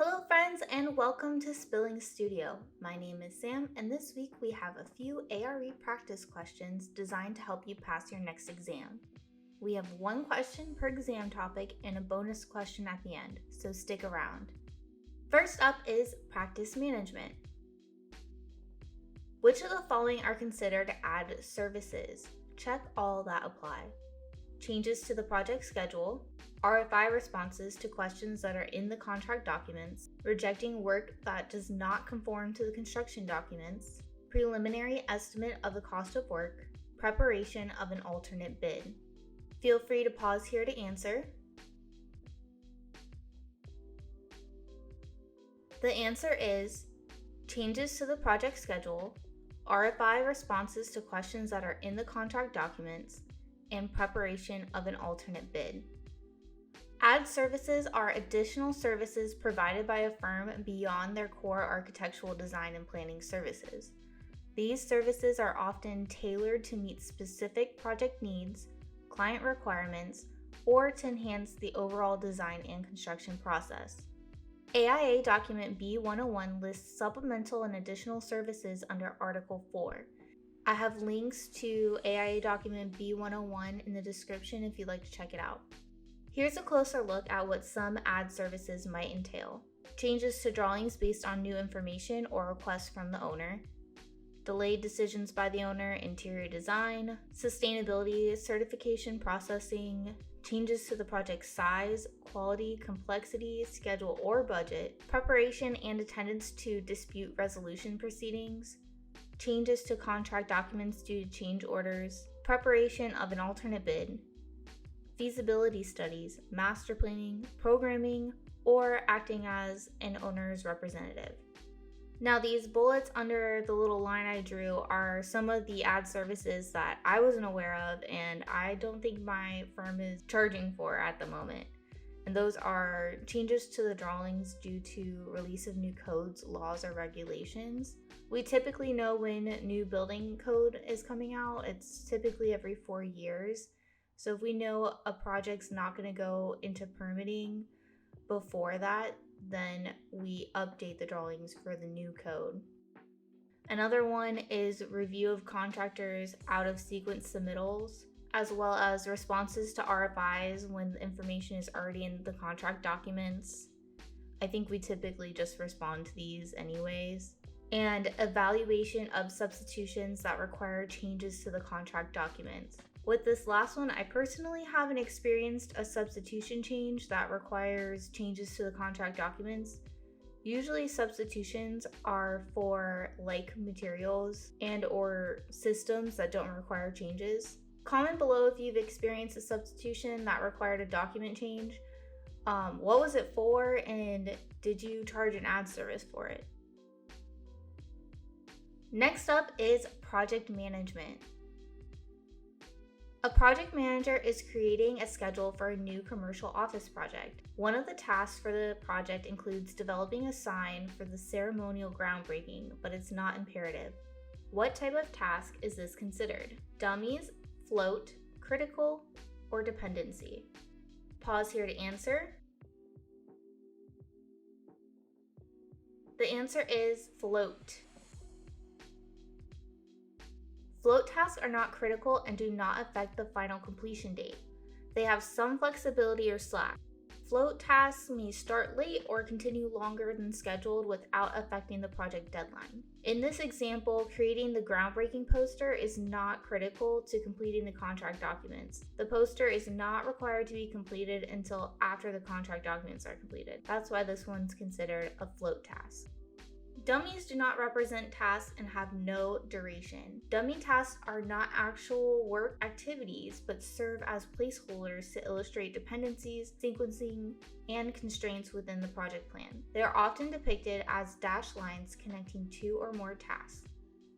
Hello friends and welcome to Spilling Studio. My name is Sam and this week we have a few ARE practice questions designed to help you pass your next exam. We have one question per exam topic and a bonus question at the end, so stick around. First up is practice management. Which of the following are considered add services? Check all that apply. Changes to the project schedule, RFI responses to questions that are in the contract documents, rejecting work that does not conform to the construction documents, preliminary estimate of the cost of work, preparation of an alternate bid. Feel free to pause here to answer. The answer is changes to the project schedule, RFI responses to questions that are in the contract documents, and preparation of an alternate bid. Add services are additional services provided by a firm beyond their core architectural design and planning services. These services are often tailored to meet specific project needs, client requirements, or to enhance the overall design and construction process. AIA Document B101 lists supplemental and additional services under Article 4. I have links to AIA Document B101 in the description if you'd like to check it out. Here's a closer look at what some add services might entail. Changes to drawings based on new information or requests from the owner, delayed decisions by the owner, interior design, sustainability certification processing, changes to the project's size, quality, complexity, schedule, or budget, preparation and attendance to dispute resolution proceedings, changes to contract documents due to change orders, preparation of an alternate bid, feasibility studies, master planning, programming, or acting as an owner's representative. Now, these bullets under the little line I drew are some of the add services that I wasn't aware of and I don't think my firm is charging for at the moment. And those are changes to the drawings due to release of new codes, laws, or regulations. We typically know when new building code is coming out. It's typically every 4 years. So if we know a project's not going to go into permitting before that, then we update the drawings for the new code. Another one is review of contractors' out-of-sequence submittals, as well as responses to RFIs when the information is already in the contract documents. I think we typically just respond to these anyways. And evaluation of substitutions that require changes to the contract documents. With this last one, I personally haven't experienced a substitution change that requires changes to the contract documents. Usually substitutions are for like materials and or systems that don't require changes. Comment below if you've experienced a substitution that required a document change. What was it for, and did you charge an ad service for it? Next up is project management. A project manager is creating a schedule for a new commercial office project. One of the tasks for the project includes developing a sign for the ceremonial groundbreaking, but it's not imperative. What type of task is this considered? Dummies, float, critical, or dependency? Pause here to answer. The answer is float. Float tasks are not critical and do not affect the final completion date. They have some flexibility or slack. Float tasks may start late or continue longer than scheduled without affecting the project deadline. In this example, creating the groundbreaking poster is not critical to completing the contract documents. The poster is not required to be completed until after the contract documents are completed. That's why this one's considered a float task. Dummies do not represent tasks and have no duration. Dummy tasks are not actual work activities, but serve as placeholders to illustrate dependencies, sequencing, and constraints within the project plan. They are often depicted as dashed lines connecting two or more tasks.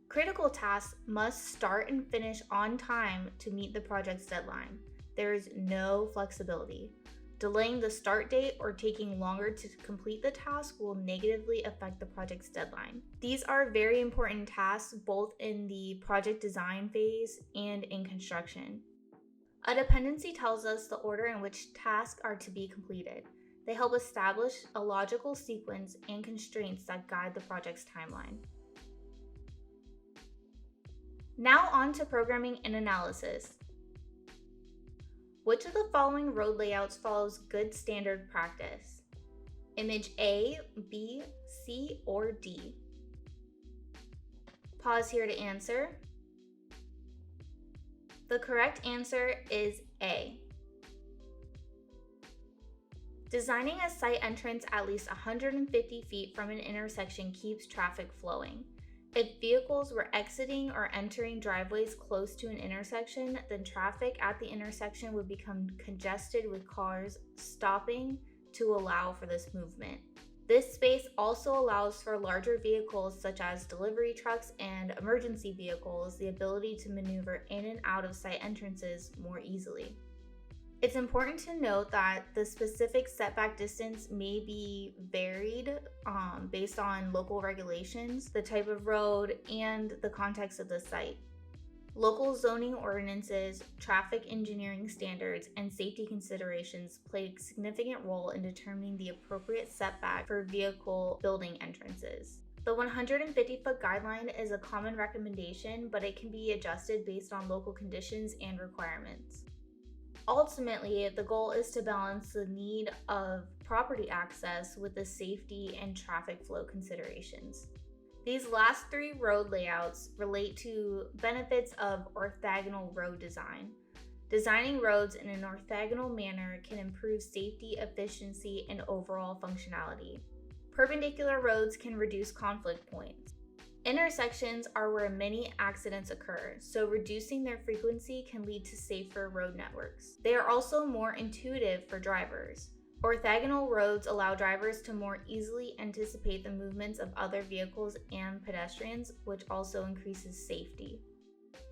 Critical tasks must start and finish on time to meet the project's deadline. There is no flexibility. Delaying the start date or taking longer to complete the task will negatively affect the project's deadline. These are very important tasks both in the project design phase and in construction. A dependency tells us the order in which tasks are to be completed. They help establish a logical sequence and constraints that guide the project's timeline. Now on to programming and analysis. Which of the following road layouts follows good standard practice? Image A, B, C, or D? Pause here to answer. The correct answer is A. Designing a site entrance at least 150 feet from an intersection keeps traffic flowing. If vehicles were exiting or entering driveways close to an intersection, then traffic at the intersection would become congested with cars stopping to allow for this movement. This space also allows for larger vehicles such as delivery trucks and emergency vehicles the ability to maneuver in and out of site entrances more easily. It's important to note that the specific setback distance may be varied based on local regulations, the type of road, and the context of the site. Local zoning ordinances, traffic engineering standards, and safety considerations play a significant role in determining the appropriate setback for vehicle building entrances. The 150-foot guideline is a common recommendation, but it can be adjusted based on local conditions and requirements. Ultimately, the goal is to balance the need of property access with the safety and traffic flow considerations. These last three road layouts relate to benefits of orthogonal road design. Designing roads in an orthogonal manner can improve safety, efficiency, and overall functionality. Perpendicular roads can reduce conflict points. Intersections are where many accidents occur, so reducing their frequency can lead to safer road networks. They are also more intuitive for drivers. Orthogonal roads allow drivers to more easily anticipate the movements of other vehicles and pedestrians, which also increases safety.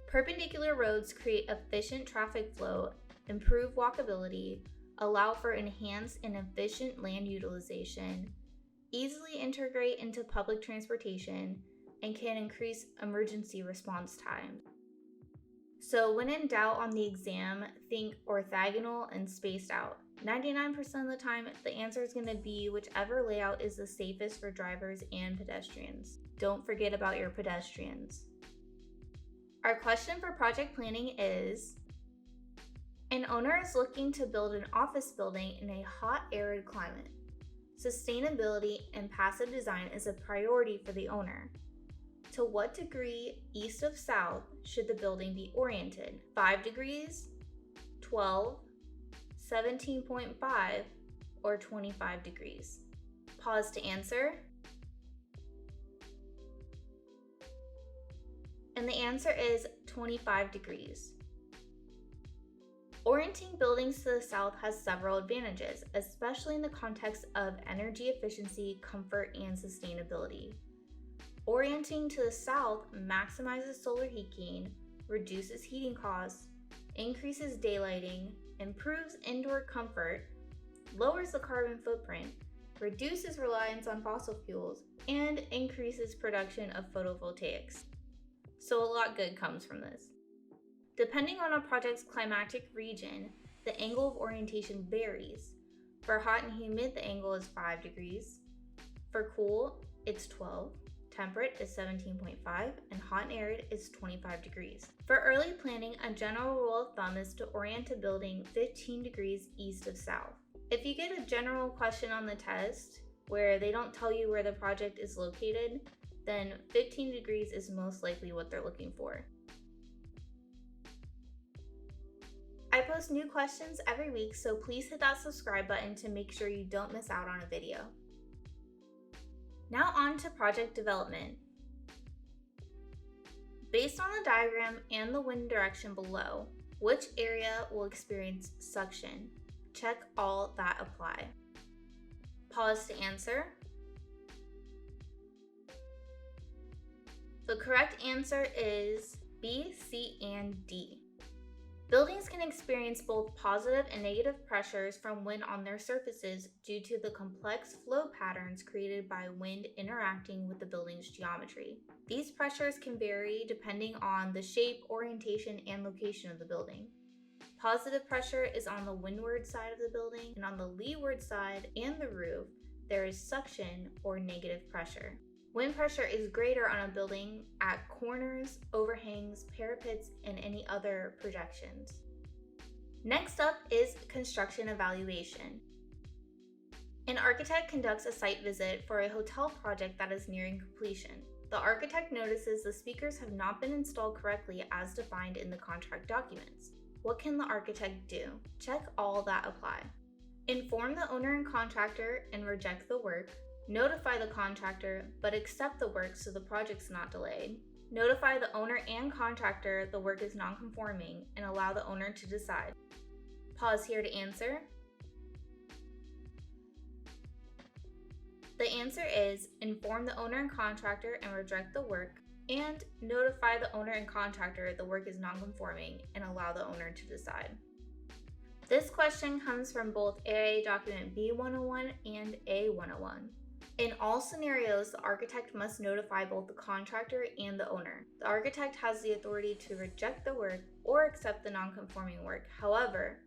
Perpendicular roads create efficient traffic flow, improve walkability, allow for enhanced and efficient land utilization, easily integrate into public transportation, and can increase emergency response time. So when in doubt on the exam, think orthogonal and spaced out. 99% of the time, the answer is going to be whichever layout is the safest for drivers and pedestrians. Don't forget about your pedestrians. Our question for project planning is, an owner is looking to build an office building in a hot, arid climate. Sustainability and passive design is a priority for the owner. To what degree east of south should the building be oriented? 5 degrees, 12, 17.5, or 25 degrees? Pause to answer. And the answer is 25 degrees. Orienting buildings to the south has several advantages, especially in the context of energy efficiency, comfort, and sustainability. Orienting to the south maximizes solar heat gain, reduces heating costs, increases daylighting, improves indoor comfort, lowers the carbon footprint, reduces reliance on fossil fuels, and increases production of photovoltaics. So a lot good comes from this. Depending on a project's climatic region, the angle of orientation varies. For hot and humid, the angle is 5 degrees. For cool, it's 12. Temperate is 17.5, and hot and arid is 25 degrees. For early planning, a general rule of thumb is to orient a building 15 degrees east of south. If you get a general question on the test where they don't tell you where the project is located, then 15 degrees is most likely what they're looking for. I post new questions every week, so please hit that subscribe button to make sure you don't miss out on a video. Now on to project development. Based on the diagram and the wind direction below, which area will experience suction? Check all that apply. Pause to answer. The correct answer is B, C, and D. Buildings can experience both positive and negative pressures from wind on their surfaces due to the complex flow patterns created by wind interacting with the building's geometry. These pressures can vary depending on the shape, orientation, and location of the building. Positive pressure is on the windward side of the building, and on the leeward side and the roof, there is suction or negative pressure. Wind pressure is greater on a building at corners, overhangs, parapets, and any other projections. Next up is construction evaluation. An architect conducts a site visit for a hotel project that is nearing completion. The architect notices the speakers have not been installed correctly as defined in the contract documents. What can the architect do? Check all that apply. Inform the owner and contractor and reject the work. Notify the contractor but accept the work so the project's not delayed. Notify the owner and contractor the work is non-conforming and allow the owner to decide. Pause here to answer. The answer is inform the owner and contractor and reject the work, and notify the owner and contractor the work is non-conforming and allow the owner to decide. This question comes from both AIA document B101 and A101. In all scenarios, the architect must notify both the contractor and the owner. The architect has the authority to reject the work or accept the non-conforming work. However,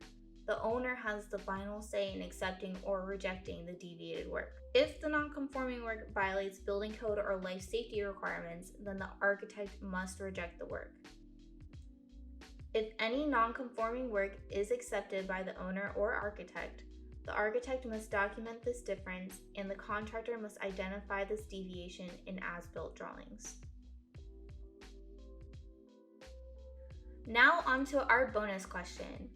the owner has the final say in accepting or rejecting the deviated work. If the non-conforming work violates building code or life safety requirements, then the architect must reject the work. If any non-conforming work is accepted by the owner or architect, the architect must document this difference and the contractor must identify this deviation in as-built drawings. Now onto our bonus question.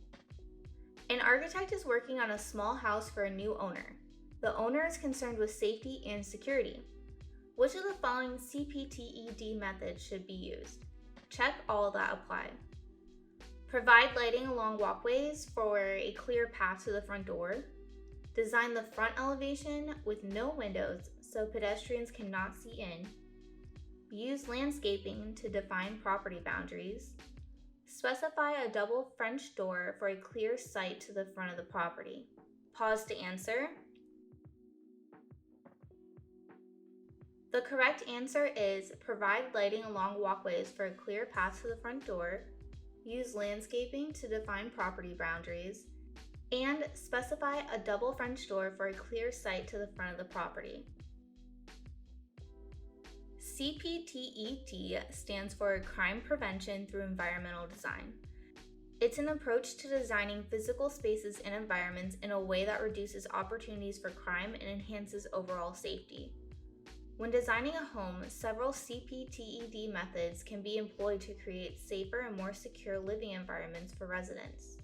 An architect is working on a small house for a new owner. The owner is concerned with safety and security. Which of the following CPTED methods should be used? Check all that apply. Provide lighting along walkways for a clear path to the front door. Design the front elevation with no windows so pedestrians cannot see in. Use landscaping to define property boundaries. Specify a double French door for a clear sight to the front of the property. Pause to answer. The correct answer is provide lighting along walkways for a clear path to the front door, use landscaping to define property boundaries, and specify a double French door for a clear sight to the front of the property. CPTED stands for Crime Prevention Through Environmental Design. It's an approach to designing physical spaces and environments in a way that reduces opportunities for crime and enhances overall safety. When designing a home, several CPTED methods can be employed to create safer and more secure living environments for residents.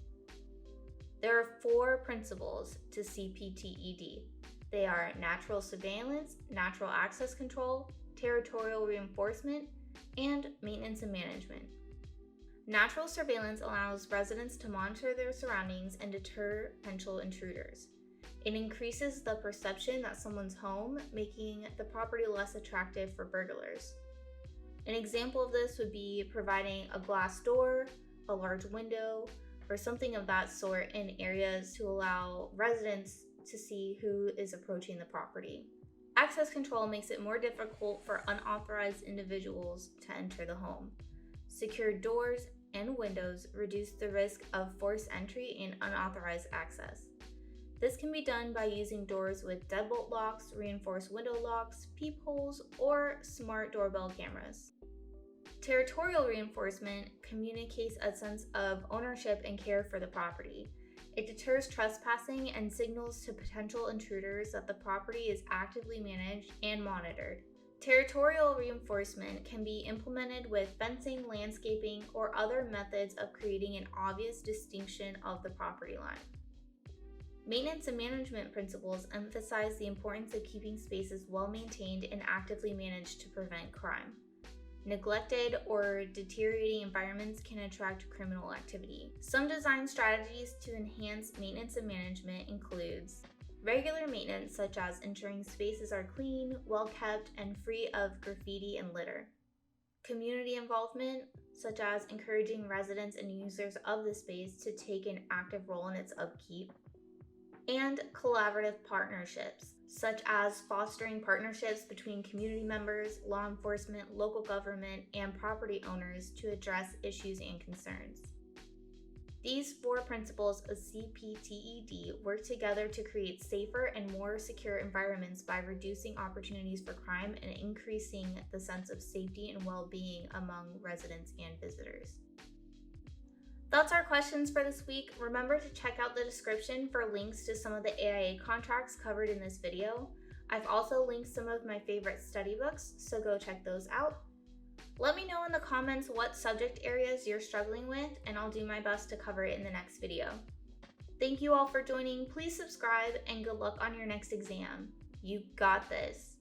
There are 4 principles to CPTED. They are natural surveillance, natural access control, territorial reinforcement, and maintenance and management. Natural surveillance allows residents to monitor their surroundings and deter potential intruders. It increases the perception that someone's home, making the property less attractive for burglars. An example of this would be providing a glass door, a large window, or something of that sort in areas to allow residents to see who is approaching the property. Access control makes it more difficult for unauthorized individuals to enter the home. Secure doors and windows reduce the risk of forced entry and unauthorized access. This can be done by using doors with deadbolt locks, reinforced window locks, peepholes, or smart doorbell cameras. Territorial reinforcement communicates a sense of ownership and care for the property. It deters trespassing and signals to potential intruders that the property is actively managed and monitored. Territorial reinforcement can be implemented with fencing, landscaping, or other methods of creating an obvious distinction of the property line. Maintenance and management principles emphasize the importance of keeping spaces well maintained and actively managed to prevent crime. Neglected or deteriorating environments can attract criminal activity. Some design strategies to enhance maintenance and management includes regular maintenance, such as ensuring spaces are clean, well kept, and free of graffiti and litter. Community involvement, such as encouraging residents and users of the space to take an active role in its upkeep. And collaborative partnerships, such as fostering partnerships between community members, law enforcement, local government, and property owners to address issues and concerns. These 4 principles of CPTED work together to create safer and more secure environments by reducing opportunities for crime and increasing the sense of safety and well-being among residents and visitors. That's our questions for this week. Remember to check out the description for links to some of the AIA contracts covered in this video. I've also linked some of my favorite study books, so go check those out. Let me know in the comments what subject areas you're struggling with, and I'll do my best to cover it in the next video. Thank you all for joining. Please subscribe, and good luck on your next exam. You got this.